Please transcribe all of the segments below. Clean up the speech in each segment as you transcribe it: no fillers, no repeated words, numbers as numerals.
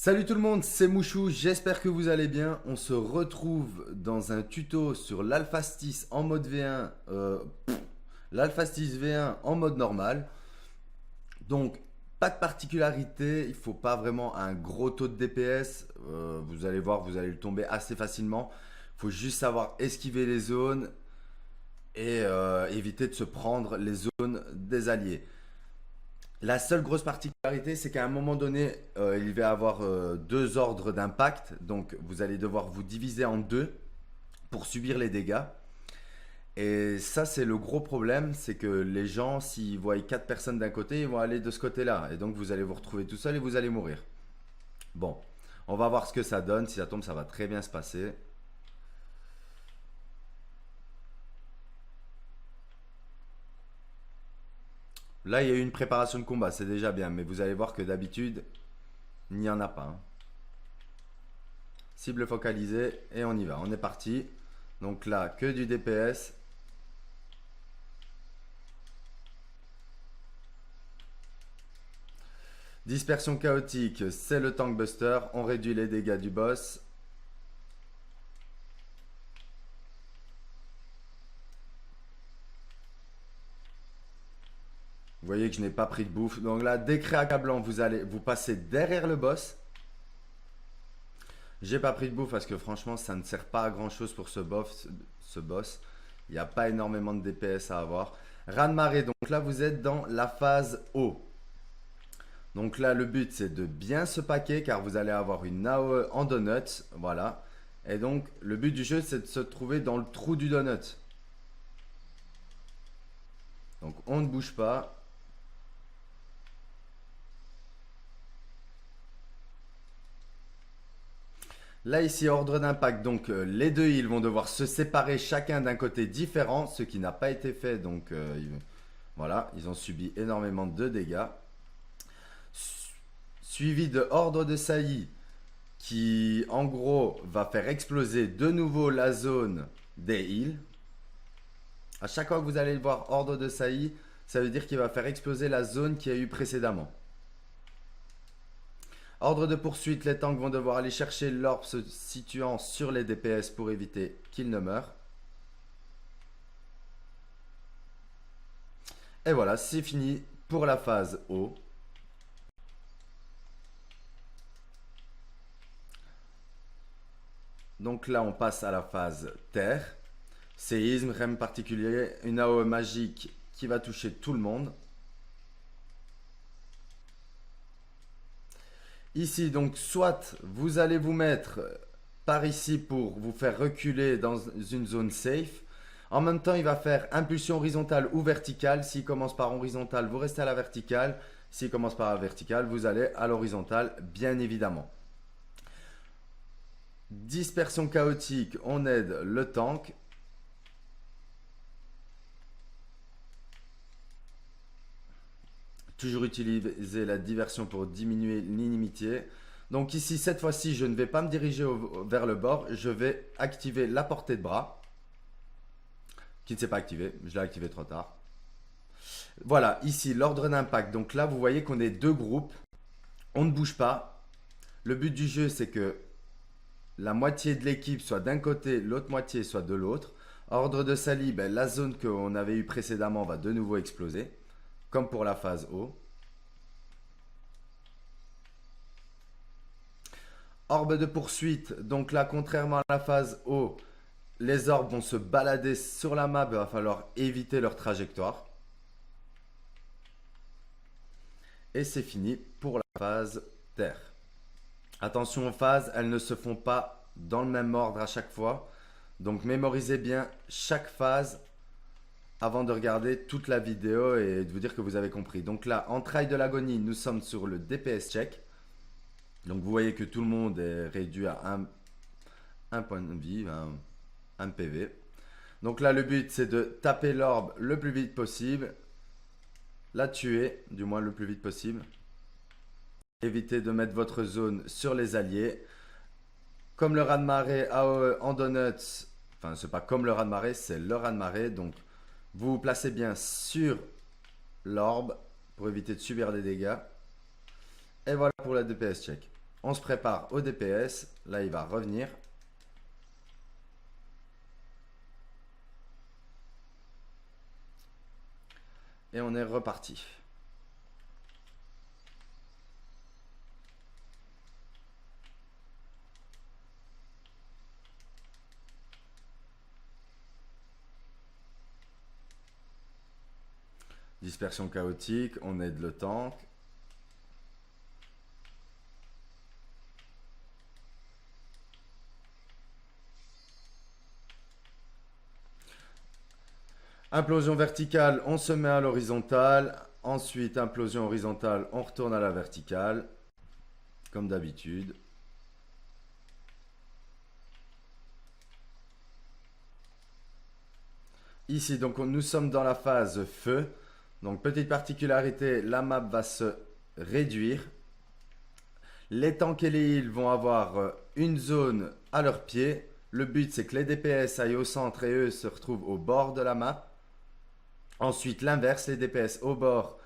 Salut tout le monde, c'est Mouchou, j'espère que vous allez bien. On se retrouve dans un tuto sur l'Alphastis en mode V1, l'Alphastis V1 en mode normal. Donc, pas de particularité, il ne faut pas vraiment un gros taux de DPS. Vous allez voir, vous allez le tomber assez facilement. Il faut juste savoir esquiver les zones et éviter de se prendre les zones des alliés. La seule grosse particularité, c'est qu'à un moment donné, il va y avoir deux ordres d'impact. Donc, vous allez devoir vous diviser en deux pour subir les dégâts. Et ça, c'est le gros problème, c'est que les gens, s'ils voient quatre personnes d'un côté, ils vont aller de ce côté-là. Et donc, vous allez vous retrouver tout seul et vous allez mourir. Bon, on va voir ce que ça donne. Si ça tombe, ça va très bien se passer. Là, il y a eu une préparation de combat, c'est déjà bien. Mais vous allez voir que d'habitude, il n'y en a pas, hein. Cible focalisée et on y va. On est parti. Donc là, que du DPS. Dispersion chaotique, c'est le tank buster. On réduit les dégâts du boss. Vous voyez que je n'ai pas pris de bouffe. Donc là, décret accablant, vous allez vous passer derrière le boss. J'ai pas pris de bouffe parce que franchement, ça ne sert pas à grand chose pour ce boss. Il n'y a pas énormément de DPS à avoir. Raz-de-marée, donc là, vous êtes dans la phase haut. Donc là, le but, c'est de bien se paquer car vous allez avoir une AOE en donut. Voilà. Et donc, le but du jeu, c'est de se trouver dans le trou du donut. Donc, on ne bouge pas. Là, ici, ordre d'impact. Donc, les deux, ils vont devoir se séparer chacun d'un côté différent, ce qui n'a pas été fait. Donc, voilà, ils ont subi énormément de dégâts. Suivi de ordre de saillie qui, en gros, va faire exploser de nouveau la zone des heals. À chaque fois que vous allez voir ordre de saillie, ça veut dire qu'il va faire exploser la zone qu'il y a eu précédemment. Ordre de poursuite, les tanks vont devoir aller chercher l'orbe se situant sur les DPS pour éviter qu'ils ne meurent. Et voilà, c'est fini pour la phase haut. Donc là, on passe à la phase terre. Séisme, rem particulier, une AOE magique qui va toucher tout le monde. Ici, donc, soit vous allez vous mettre par ici pour vous faire reculer dans une zone safe. En même temps, il va faire impulsion horizontale ou verticale. S'il commence par horizontale, vous restez à la verticale. S'il commence par la verticale, vous allez à l'horizontale, bien évidemment. Dispersion chaotique, on aide le tank. Toujours utiliser la diversion pour diminuer l'inimitié. Donc ici, cette fois-ci, je ne vais pas me diriger vers le bord. Je vais activer la portée de bras. Qui ne s'est pas activé. Je l'ai activé trop tard. Voilà, ici, l'ordre d'impact. Donc là, vous voyez qu'on est deux groupes. On ne bouge pas. Le but du jeu, c'est que la moitié de l'équipe soit d'un côté, l'autre moitié soit de l'autre. Ordre de saillie, ben, la zone qu'on avait eue précédemment va de nouveau exploser. Comme pour la phase haut. Orbe de poursuite. Donc là, contrairement à la phase haut, les orbes vont se balader sur la map. Il va falloir éviter leur trajectoire. Et c'est fini pour la phase terre. Attention aux phases, elles ne se font pas dans le même ordre à chaque fois. Donc mémorisez bien chaque phase avant de regarder toute la vidéo et de vous dire que vous avez compris. Donc là, entrailles de l'agonie, nous sommes sur le DPS check. Donc vous voyez que tout le monde est réduit à un point de vie, un PV. Donc là, le but, c'est de taper l'orbe le plus vite possible. La tuer, du moins le plus vite possible. Évitez de mettre votre zone sur les alliés. Comme le raz-de-marée AOE en donuts, enfin c'est pas comme le raz-de-marée, c'est le raz-de-marée. Donc vous vous placez bien sur l'orbe pour éviter de subir des dégâts. Et voilà pour la DPS check. On se prépare au DPS. Là, il va revenir. Et on est reparti. Dispersion chaotique, on aide le tank. Implosion verticale, on se met à l'horizontale. Ensuite, implosion horizontale, on retourne à la verticale. Comme d'habitude. Ici, donc nous sommes dans la phase feu. Donc petite particularité, la map va se réduire. Les tanks et les heals vont avoir une zone à leurs pieds. Le but c'est que les DPS aillent au centre et eux se retrouvent au bord de la map. Ensuite l'inverse, les DPS au bord,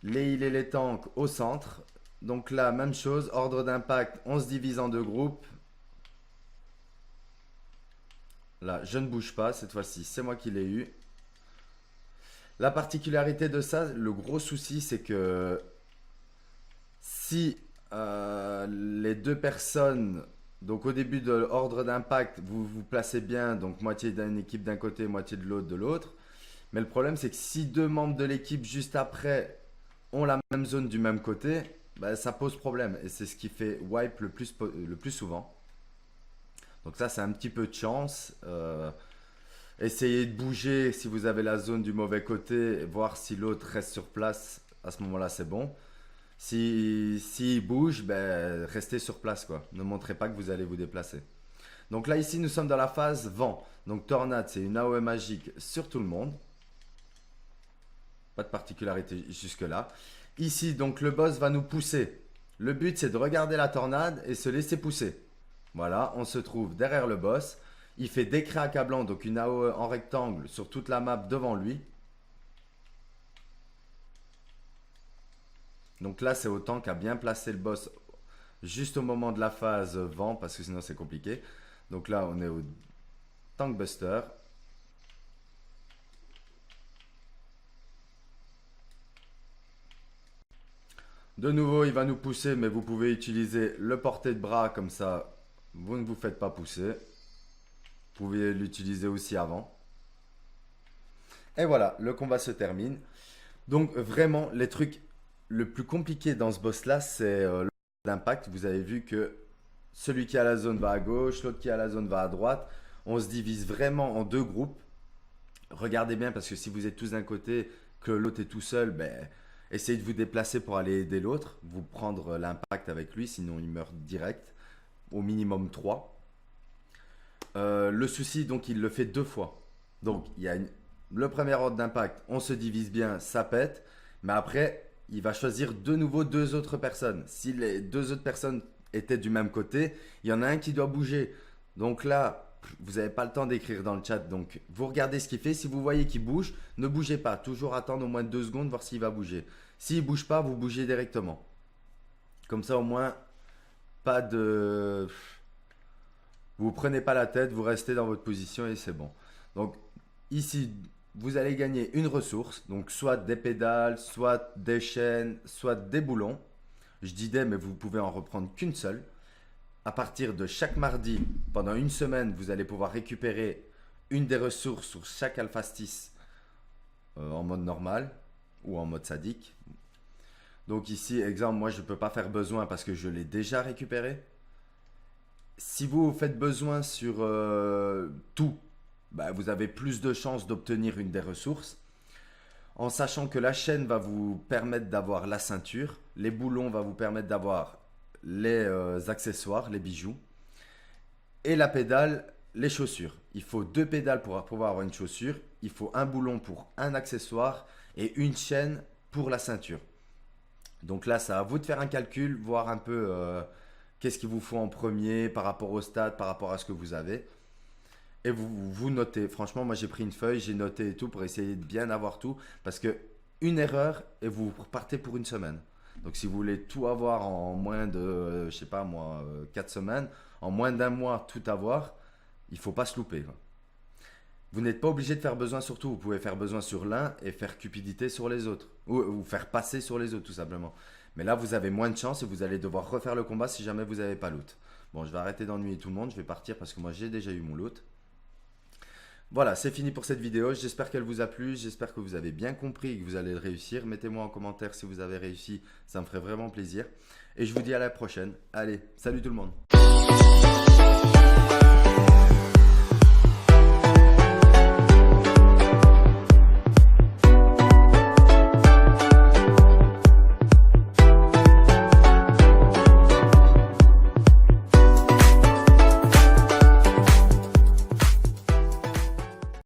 les heals et les tanks au centre. Donc là, même chose, ordre d'impact, on se divise en deux groupes. Là, je ne bouge pas, cette fois-ci, c'est moi qui l'ai eu. La particularité de ça, le gros souci, c'est que si les deux personnes, donc au début de l'ordre d'impact, vous vous placez bien, donc moitié d'une équipe d'un côté, moitié de l'autre. Mais le problème, c'est que si deux membres de l'équipe juste après ont la même zone du même côté, bah, ça pose problème. Et c'est ce qui fait wipe le plus souvent. Donc ça, c'est un petit peu de chance. Essayez de bouger si vous avez la zone du mauvais côté, voir si l'autre reste sur place. À ce moment-là, c'est bon. Si bouge, ben, restez sur place, quoi. Ne montrez pas que vous allez vous déplacer. Donc là, ici, nous sommes dans la phase vent. Donc tornade, c'est une AOE magique sur tout le monde. Pas de particularité jusque-là. Ici, donc le boss va nous pousser. Le but, c'est de regarder la tornade et se laisser pousser. Voilà, on se trouve derrière le boss. Il fait décret accablant, donc une AOE en rectangle sur toute la map devant lui. Donc là, c'est au tank à bien placer le boss juste au moment de la phase vent, parce que sinon c'est compliqué. Donc là, on est au tank buster. De nouveau, il va nous pousser, mais vous pouvez utiliser le porté de bras, comme ça, vous ne vous faites pas pousser. Vous pouvez l'utiliser aussi avant. Et voilà, le combat se termine. Donc vraiment, les trucs le plus compliqué dans ce boss-là, c'est l'impact. Vous avez vu que celui qui a la zone va à gauche, l'autre qui a la zone va à droite. On se divise vraiment en deux groupes. Regardez bien parce que si vous êtes tous d'un côté, que l'autre est tout seul, ben, essayez de vous déplacer pour aller aider l'autre. Vous prendre l'impact avec lui, sinon il meurt direct. Au minimum 3. Le souci, donc, il le fait deux fois. Donc, il y a le premier ordre d'impact, on se divise bien, ça pète. Mais après, il va choisir de nouveau deux autres personnes. Si les deux autres personnes étaient du même côté, il y en a un qui doit bouger. Donc là, vous n'avez pas le temps d'écrire dans le chat. Donc, vous regardez ce qu'il fait. Si vous voyez qu'il bouge, ne bougez pas. Toujours attendre au moins 2 secondes, voir s'il va bouger. S'il ne bouge pas, vous bougez directement. Comme ça, au moins, pas de... Vous prenez pas la tête, vous restez dans votre position et c'est bon. Donc ici, vous allez gagner une ressource, donc soit des pédales, soit des chaînes, soit des boulons. Je dis des, mais vous pouvez en reprendre qu'une seule. À partir de chaque mardi, pendant une semaine, vous allez pouvoir récupérer une des ressources sur chaque alphastis en mode normal ou en mode sadique. Donc ici, exemple, moi je ne peux pas faire besoin parce que je l'ai déjà récupéré. Si vous faites besoin sur tout, bah, vous avez plus de chances d'obtenir une des ressources. En sachant que la chaîne va vous permettre d'avoir la ceinture, les boulons va vous permettre d'avoir les accessoires, les bijoux, et la pédale, les chaussures. Il faut 2 pédales pour pouvoir avoir une chaussure, il faut un boulon pour un accessoire et une chaîne pour la ceinture. Donc là, c'est à vous de faire un calcul, voir un peu qu'est-ce qu'il vous faut en premier par rapport au stade, par rapport à ce que vous avez. Et vous notez. Franchement, moi j'ai pris une feuille, j'ai noté et tout pour essayer de bien avoir tout. Parce que une erreur et vous repartez pour une semaine. Donc si vous voulez tout avoir en moins de, je sais pas moi, 4 semaines, en moins d'un mois tout avoir, il faut pas se louper, quoi. Vous n'êtes pas obligé de faire besoin sur tout. Vous pouvez faire besoin sur l'un et faire cupidité sur les autres. Ou faire passer sur les autres, tout simplement. Mais là, vous avez moins de chance et vous allez devoir refaire le combat si jamais vous n'avez pas loot. Bon, je vais arrêter d'ennuyer tout le monde. Je vais partir parce que moi, j'ai déjà eu mon loot. Voilà, c'est fini pour cette vidéo. J'espère qu'elle vous a plu. J'espère que vous avez bien compris et que vous allez le réussir. Mettez-moi en commentaire si vous avez réussi. Ça me ferait vraiment plaisir. Et je vous dis à la prochaine. Allez, salut tout le monde.